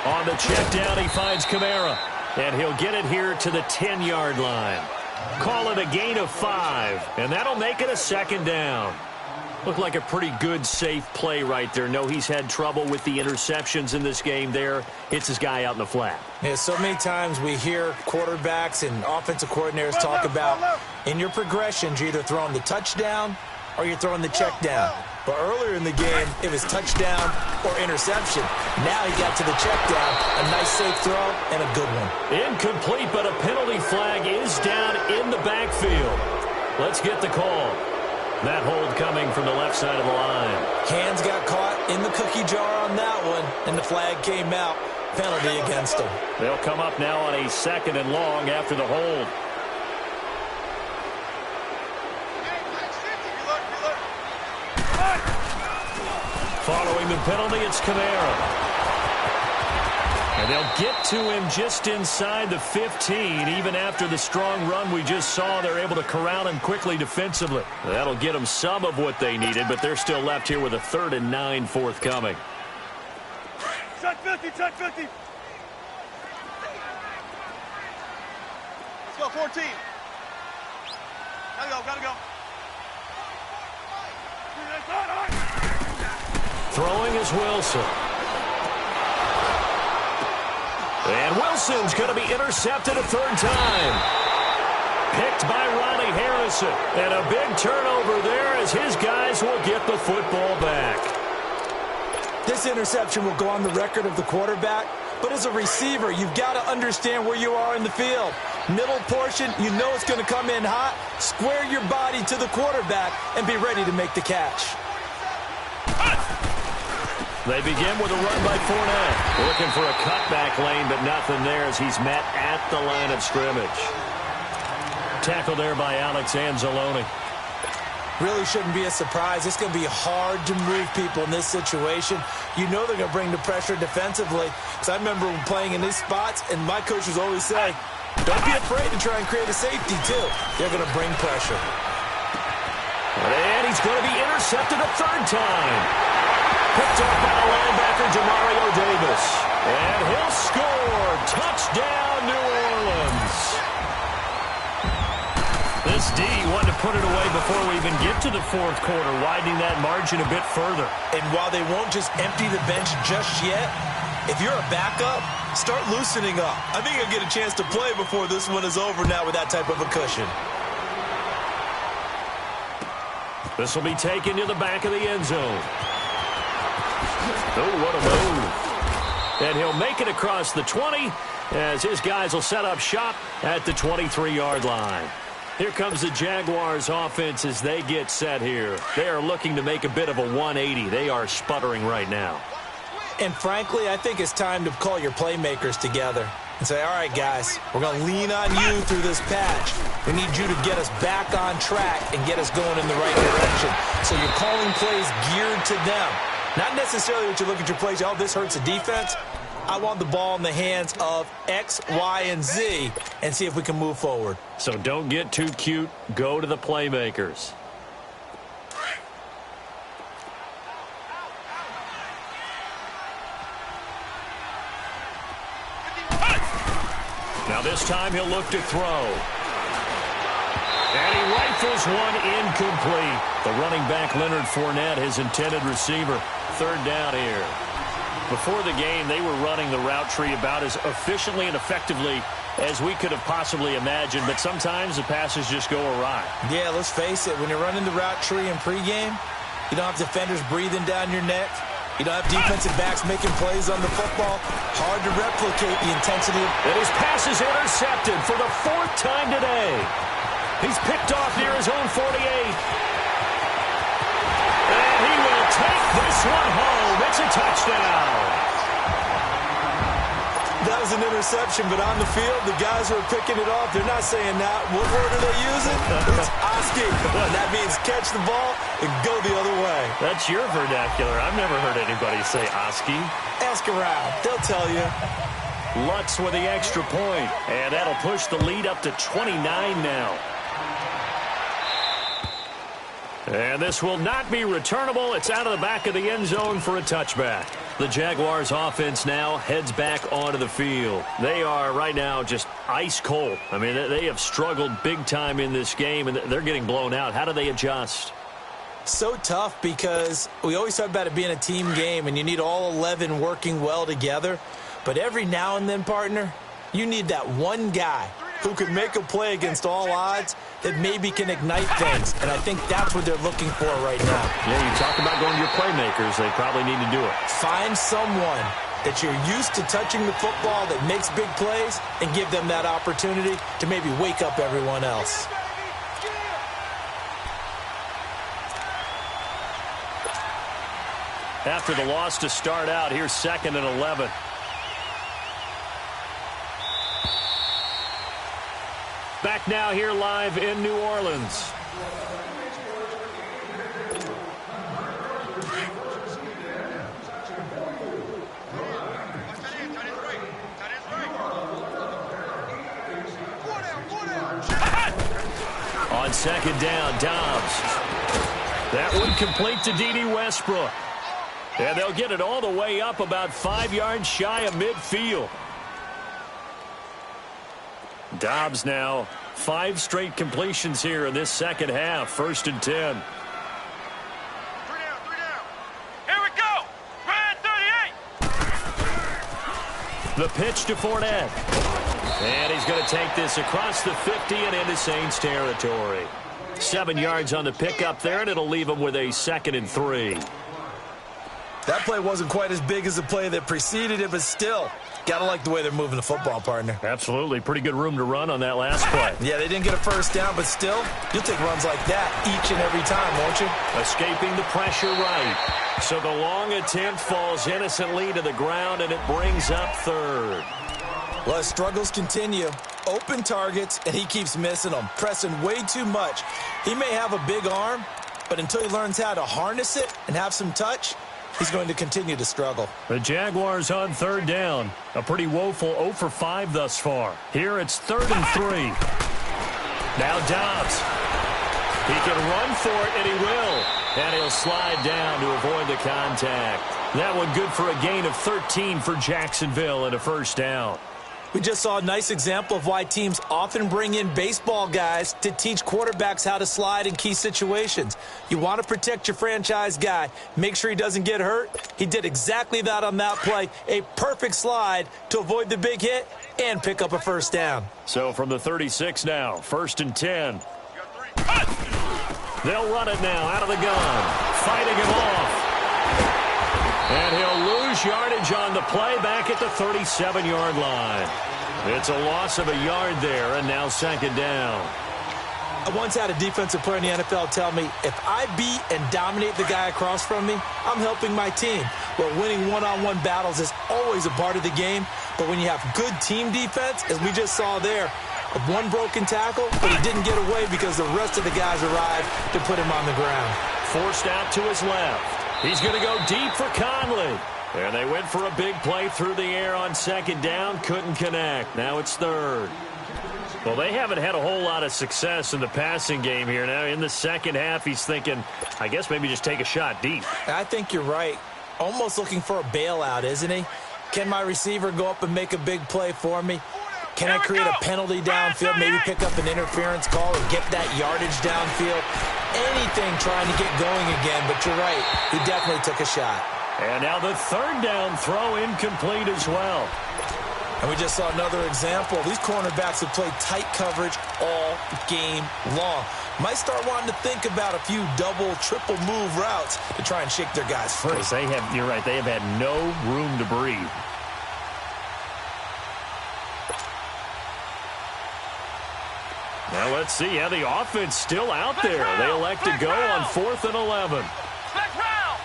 On the check down, he finds Kamara. And he'll get it here to the 10-yard line. Call it a gain of 5, and that'll make it a second down. Looked like a pretty good, safe play right there. No, he's had trouble with the interceptions in this game there. Hits his guy out in the flat. Yeah, so many times we hear quarterbacks and offensive coordinators talk about in your progressions, you're either throwing the touchdown or you're throwing the check down. But earlier in the game, it was touchdown or interception. Now he got to the check down, a nice safe throw, and a good one. Incomplete, but a penalty flag is down in the backfield. Let's get the call. That hold coming from the left side of the line. Hands got caught in the cookie jar on that one, and the flag came out. Penalty against him. They'll come up now on a 2nd and long after the hold. Following the penalty, it's Kamara. And they'll get to him just inside the 15. Even after the strong run we just saw, they're able to corral him quickly defensively. That'll get them some of what they needed, but they're still left here with a 3rd and 9 forthcoming. Check 50, check 50. Let's go, 14. Gotta go. Throwing is Wilson. And Wilson's going to be intercepted a 3rd time. Picked by Ronnie Harrison. And a big turnover there as his guys will get the football back. This interception will go on the record of the quarterback, but as a receiver, you've got to understand where you are in the field. Middle portion, you know it's going to come in hot. Square your body to the quarterback and be ready to make the catch. They begin with a run by Fournette. Looking for a cutback lane, but nothing there as he's met at the line of scrimmage. Tackle there by Alex Anzalone. Really shouldn't be a surprise. It's going to be hard to move people in this situation. You know they're going to bring the pressure defensively. Because I remember playing in these spots, and my coaches always say, don't be afraid to try and create a safety, too. They're going to bring pressure. And he's going to be intercepted a 3rd time. Picked up by the linebacker, Demario Davis. And he'll score. Touchdown, New Orleans. This D wanted to put it away before we even get to the 4th quarter, widening that margin a bit further. And while they won't just empty the bench just yet, if you're a backup, start loosening up. I think you'll get a chance to play before this one is over now with that type of a cushion. This will be taken to the back of the end zone. Oh, what a move. And he'll make it across the 20 as his guys will set up shop at the 23-yard line. Here comes the Jaguars offense as they get set here. They are looking to make a bit of a 180. They are sputtering right now. And frankly, I think it's time to call your playmakers together and say, all right, guys, we're going to lean on you through this patch. We need you to get us back on track and get us going in the right direction. So you're calling plays geared to them. Not necessarily that you look at your plays, oh, this hurts the defense. I want the ball in the hands of X, Y, and Z and see if we can move forward. So don't get too cute. Go to the playmakers. Now this time he'll look to throw. And he rifles one incomplete. The running back, Leonard Fournette, his intended receiver. Third down here. Before the game, they were running the route tree about as efficiently and effectively as we could have possibly imagined, but sometimes the passes just go awry. Yeah, let's face it. When you're running the route tree in pregame, you don't have defenders breathing down your neck. You don't have defensive backs making plays on the football. Hard to replicate the intensity. And his pass is intercepted for the 4th time today. He's picked off near his own 48. And he will take this one home. It's a touchdown. That was an interception, but on the field, the guys who are picking it off, they're not saying that. What word are they using? It's Oski. And that means catch the ball and go the other way. That's your vernacular. I've never heard anybody say Oski. Ask around. They'll tell you. Lutz with the extra point, and that'll push the lead up to 29 now. And this will not be returnable. It's out of the back of the end zone for a touchback. The Jaguars offense now heads back onto the field. They are right now just ice cold. I mean, they have struggled big time in this game, and they're getting blown out. How do they adjust? So tough because we always talk about it being a team game, and you need all 11 working well together. But every now and then, partner, you need that one guy who can make a play against all odds that maybe can ignite things. And I think that's what they're looking for right now. Yeah, you talk about going to your playmakers. They probably need to do it. Find someone that you're used to touching the football that makes big plays and give them that opportunity to maybe wake up everyone else. After the loss to start out, here's 2nd and 11. Back now here live in New Orleans. On 2nd down, Dobbs. That one complete to D.D. Westbrook. And they'll get it all the way up about 5 yards shy of midfield. Dobbs now 5 straight completions here in this second half. 1st and 10. 3 down. Here we go. Ryan 38. The pitch to Fournette. And he's going to take this across the 50 and into Saints territory. 7 yards on the pickup there, and it'll leave him with a 2nd and 3. That play wasn't quite as big as the play that preceded it, but still, got to like the way they're moving the football, partner. Absolutely. Pretty good room to run on that last play. Yeah, they didn't get a first down, but still, you'll take runs like that each and every time, won't you? Escaping the pressure right. So the long attempt falls innocently to the ground, and it brings up 3rd. Well, his struggles continue. Open targets, and he keeps missing them, pressing way too much. He may have a big arm, but until he learns how to harness it and have some touch, he's going to continue to struggle. The Jaguars on 3rd down. A pretty woeful 0 for 5 thus far. Here it's 3rd and 3. Now Dobbs. He can run for it, and he will. And he'll slide down to avoid the contact. That one good for a gain of 13 for Jacksonville and a 1st down. We just saw a nice example of why teams often bring in baseball guys to teach quarterbacks how to slide in key situations. You want to protect your franchise guy. Make sure he doesn't get hurt. He did exactly that on that play. A perfect slide to avoid the big hit and pick up a 1st down. So from the 36 now, 1st and 10. They'll run it now out of the gun. Fighting him off. And he'll lose yardage on the play back at the 37-yard line. It's a loss of a yard there, and now 2nd down. I once had a defensive player in the NFL tell me, if I beat and dominate the guy across from me, I'm helping my team. Well, winning one-on-one battles is always a part of the game, but when you have good team defense, as we just saw there, one broken tackle, but he didn't get away because the rest of the guys arrived to put him on the ground. Forced out to his left. He's going to go deep for Conley. And they went for a big play through the air on second down. Couldn't connect. Now it's third. Well, they haven't had a whole lot of success in the passing game here. Now in the second half, he's thinking, I guess maybe just take a shot deep. I think you're right. Almost looking for a bailout, isn't he? Can my receiver go up and make a big play for me? Can I create a penalty downfield, maybe pick up an interference call or get that yardage downfield? Anything trying to get going again, but you're right. He definitely took a shot. And now the third down throw incomplete as well. And we just saw another example. These cornerbacks have played tight coverage all game long. Might start wanting to think about a few double, triple move routes to try and shake their guys free. You're right, they have had no room to breathe. Now let's see how the offense still out there. They elect to go on 4th and 11. Flex round!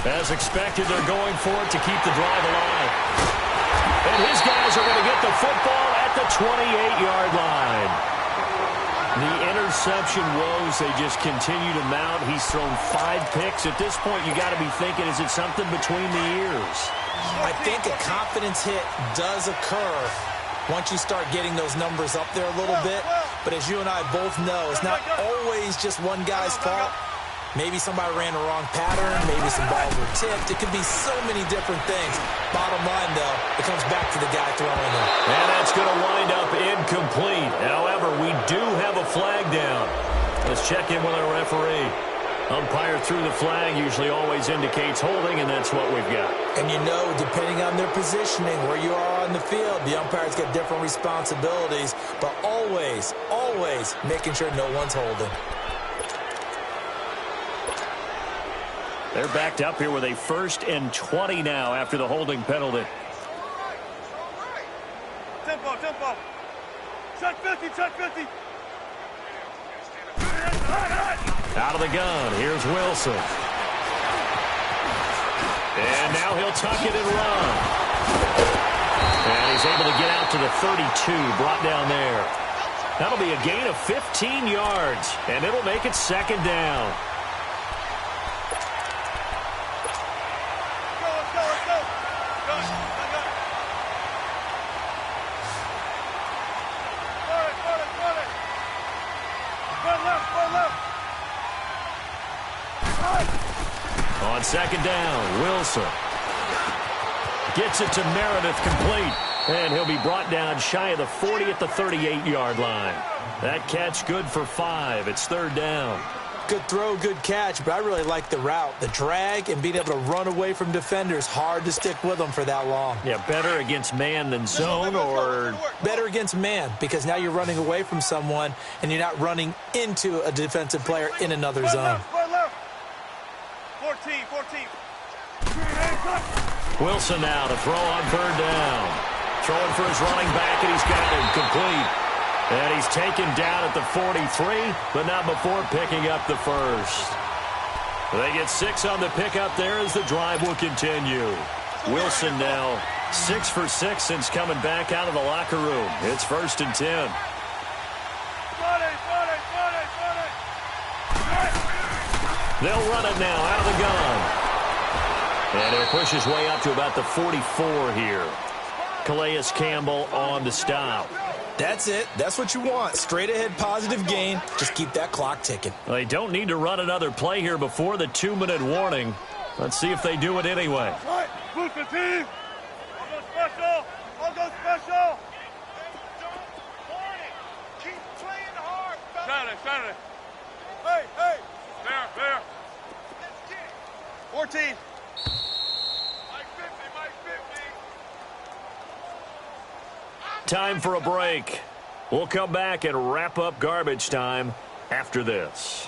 As expected, they're going for it to keep the drive alive. And his guys are going to get the football at the 28-yard line. The interception woes, they just continue to mount. He's thrown 5 picks. At this point, you got to be thinking, is it something between the ears? I think a confidence hit does occur once you start getting those numbers up there a little bit. But as you and I both know, it's not always just one guy's fault. Maybe somebody ran the wrong pattern. Maybe some balls were tipped. It could be so many different things. Bottom line, though, it comes back to the guy throwing them. And that's going to wind up incomplete. However, we do have a flag down. Let's check in with our referee. Umpire threw the flag, usually always indicates holding, and that's what we've got. And you know, depending on their positioning, where you are on the field, the umpires get different responsibilities, but always, always making sure no one's holding. They're backed up here with a 1st and 20 now after the holding penalty. Tempo. Check 50. Out of the gun, here's Wilson. And now he'll tuck it and run. And he's able to get out to the 32, brought down there. That'll be a gain of 15 yards, and it'll make it 2nd down. Let's go. Run left. On 2nd down, Wilson gets it to Meredith, complete. And he'll be brought down shy of the 40 at the 38-yard line. That catch good for 5. It's 3rd down. Good throw, good catch, but I really like the route. The drag and being able to run away from defenders, hard to stick with them for that long. Yeah, better against man than zone, or better against man, because now you're running away from someone and you're not running into a defensive player in another zone. 14. Wilson now to throw on 3rd down. Throwing for his running back, and he's got him complete. And he's taken down at the 43, but not before picking up the 1st. They get 6 on the pickup there as the drive will continue. Wilson now 6 for 6 since coming back out of the locker room. It's 1st and 10. They'll run it now out of the gun. And he'll push his way up to about the 44 here. Calais Campbell on the stop. That's it. That's what you want. Straight ahead, positive gain. Just keep that clock ticking. Well, they don't need to run another play here before the 2-minute warning. Let's see if they do it anyway. Move the team. I'll go special. Keep playing hard. Saturday. Hey. There. 14. Mike 50. Time for a break. We'll come back and wrap up garbage time after this.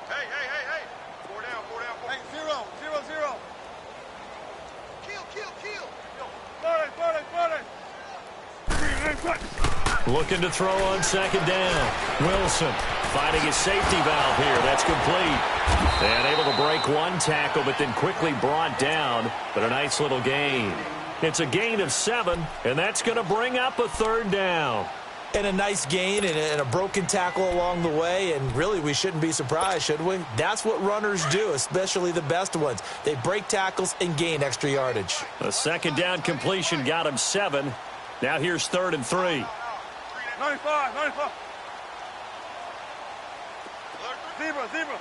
Hey. 4 down. Hey, 0. Kill. 40. Looking to throw on 2nd down. Wilson finding his safety valve here. That's complete. And able to break Make one tackle, but then quickly brought down. But a nice little gain. It's a gain of 7, and that's going to bring up a 3rd down. And a nice gain and a broken tackle along the way. And really, we shouldn't be surprised, should we? That's what runners do, especially the best ones. They break tackles and gain extra yardage. A 2nd down completion got him 7. Now here's 3rd and 3. 95, 95. Zebra.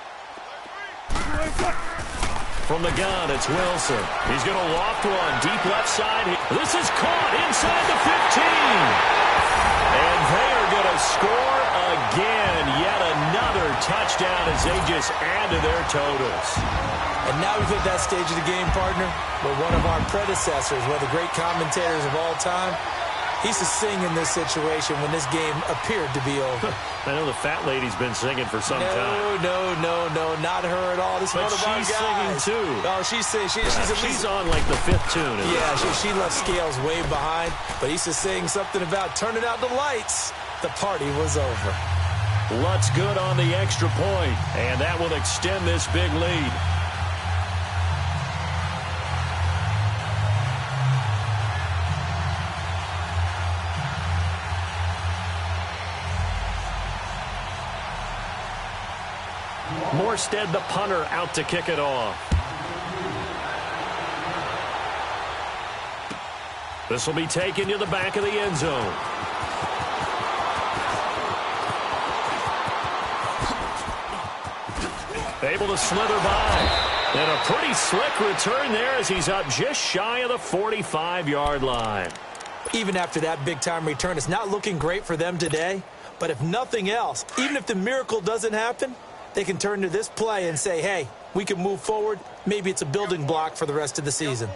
From the gun, it's Wilson. He's going to loft one deep left side. This is caught inside the 15. And they are going to score again. Yet another touchdown as they just add to their totals. And now we've hit that stage of the game, partner, where one of our predecessors, one of the great commentators of all time, he used to sing in this situation when this game appeared to be over. I know the fat lady's been singing for some time. No, not her at all. This is one of our guys. She's singing too. Oh, she's on like the 5th tune. Yeah, she left scales way behind, but he used to sing something about turning out the lights. The party was over. Lutz good on the extra point, and that will extend this big lead. Morstead, the punter, out to kick it off. This will be taken to the back of the end zone. Able to slither by. And a pretty slick return there as he's up just shy of the 45-yard line. Even after that big-time return, it's not looking great for them today. But if nothing else, even if the miracle doesn't happen, they can turn to this play and say, hey, we can move forward. Maybe it's a building block for the rest of the season.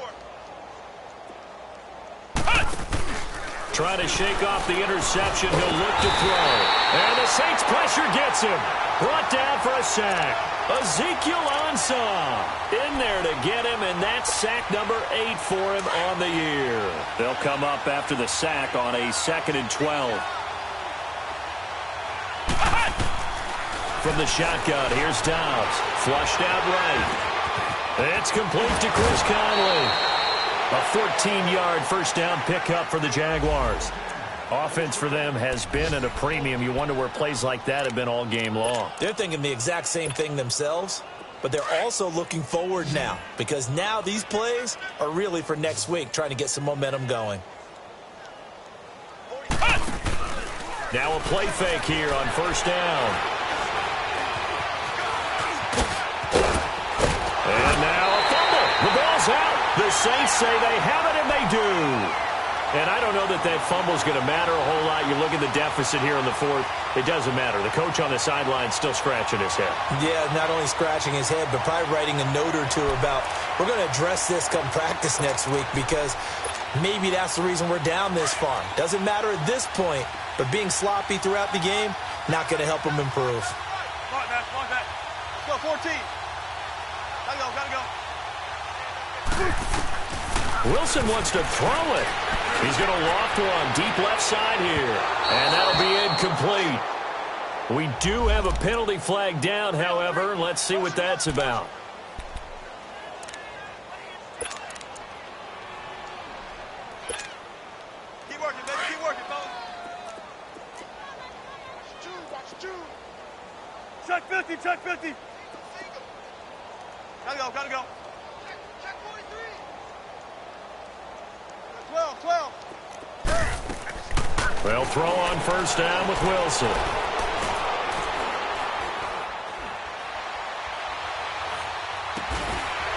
Trying to shake off the interception. He'll look to throw. And the Saints pressure gets him. Brought down for a sack. Ezekiel Ansah in there to get him, and that's sack number 8 for him on the year. They'll come up after the sack on a 2nd and 12. From the shotgun, here's Dobbs. Flushed out right. It's complete to Chris Conley. A 14-yard first down pickup for the Jaguars. Offense for them has been at a premium. You wonder where plays like that have been all game long. They're thinking the exact same thing themselves, but they're also looking forward now because now these plays are really for next week, trying to get some momentum going. Now a play fake here on first down. And now a fumble. The ball's out. The Saints say they have it, and they do. And I don't know that fumble's going to matter a whole lot. You look at the deficit here in the 4th. It doesn't matter. The coach on the sideline still scratching his head. Yeah, not only scratching his head, but probably writing a note or two about, we're going to address this come practice next week because maybe that's the reason we're down this far. Doesn't matter at this point, but being sloppy throughout the game, not going to help them improve. Come on, Matt. Let's go, 14. Gotta go. Wilson wants to throw it. He's going to loft one deep left side here. And that'll be incomplete. We do have a penalty flag down, however. Let's see what that's about. Keep working, baby. Keep working, fellas. Watch Jude. Check 50. Gotta go. Check 43. 12. They'll throw on first down with Wilson.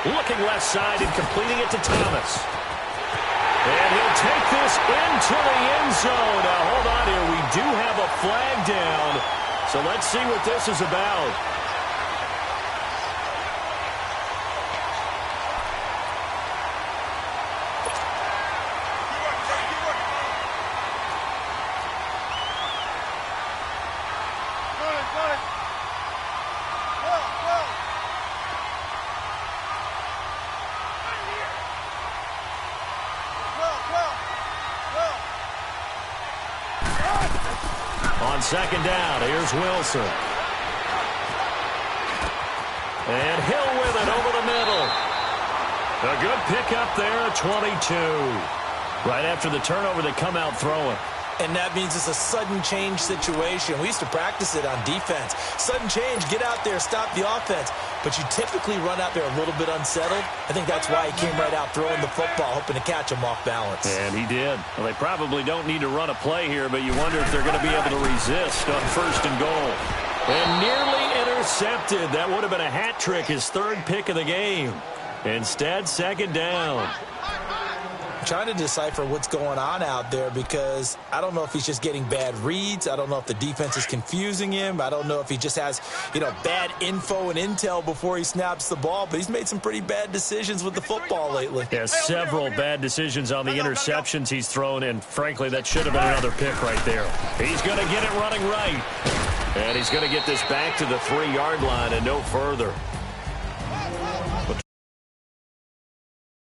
Looking left side and completing it to Thomas. And he'll take this into the end zone. Now, hold on here. We do have a flag down. So let's see what this is about. On second down, here's Wilson. And Hill with it over the middle. A good pickup there at 22. Right after the turnover, they come out throwing. And that means it's a sudden change situation. We used to practice it on defense. Sudden change, get out there, stop the offense. But you typically run out there a little bit unsettled. I think that's why he came right out throwing the football, hoping to catch him off balance. And he did. Well, they probably don't need to run a play here, but you wonder if they're going to be able to resist on 1st and goal. And nearly intercepted. That would have been a hat trick, his 3rd pick of the game. Instead, 2nd down. Trying to decipher what's going on out there because I don't know if he's just getting bad reads. I don't know if the defense is confusing him. I don't know if he just has, bad info and intel before he snaps the ball. But he's made some pretty bad decisions with the football lately. Yeah, several bad decisions on the interceptions he's thrown, and frankly, that should have been another pick right there. He's going to get it running right. And he's going to get this back to the 3-yard line and no further.